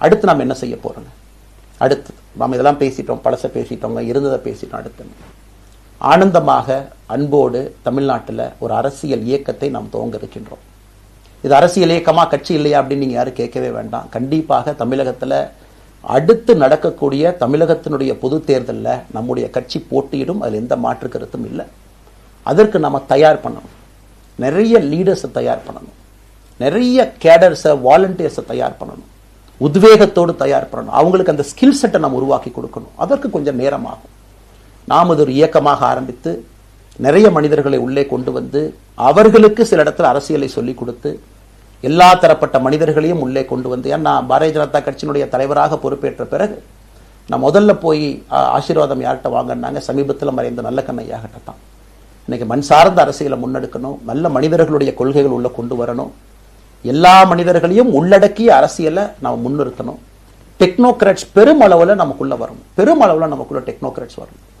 அடுத்து நாம் என்ன செய்ய போறோங்க? அடுத்து நாம் இதெல்லாம் பேசிட்டோம், பழச பேசிட்டோங்க, இருந்ததை பேசிட்டோம். அடுத்து ஆனந்தமாக அன்போடு தமிழ்நாட்டில் ஒரு அரசியல் இயக்கத்தை நாம் துவங்க இருக்கின்றோம். இது அரசியல் இயக்கமா, கட்சி இல்லையா அப்படின்னு நீங்க யாரும் கேட்கவே வேண்டாம். கண்டிப்பாக தமிழகத்தில் அடுத்து நடக்கக்கூடிய தமிழகத்தினுடைய பொது தேர்தலில் நம்முடைய கட்சி போட்டியிடும், அதில் எந்த மாற்று கருத்தும் இல்லை. அதற்கு நம்ம தயார் பண்ணணும். நிறைய லீடர்ஸை தயார் பண்ணணும், நிறைய கேடர்ஸை, வாலண்டியர்ஸை தயார் பண்ணணும், உத்வேகத்தோடு தயார் பண்ணணும். அவங்களுக்கு அந்த ஸ்கில் செட்டை நம்ம உருவாக்கி கொடுக்கணும். அதற்கு கொஞ்சம் நேரம் ஆகும். நாம் இது ஒரு இயக்கமாக ஆரம்பித்து நிறைய மனிதர்களை உள்ளே கொண்டு வந்து அவர்களுக்கு சில இடத்துல அரசியலை சொல்லிக் கொடுத்து எல்லா தரப்பட்ட மனிதர்களையும் உள்ளே கொண்டு வந்து, ஏன்னா பாரதிய ஜனதா கட்சியினுடைய தலைவராக பொறுப்பேற்ற பிறகு நான் முதல்ல போய் ஆசீர்வாதம் யார்கிட்ட வாங்கினாங்க, சமீபத்தில் மறைந்த நல்ல கண்ணையாகிட்ட தான். இன்னைக்கு மண் சார்ந்த அரசியலை முன்னெடுக்கணும், நல்ல மனிதர்களுடைய கொள்கைகள் உள்ள கொண்டு வரணும், எல்லா மனிதர்களையும் உள்ளடக்கிய அரசியலை நாம் முன்னிறுத்தணும். டெக்னோக்ராட்ஸ் பெருமளவில் நமக்குள்ள வரணும், பெருமளவில் நமக்குள்ள டெக்னோக்ராட்ஸ் வரணும்.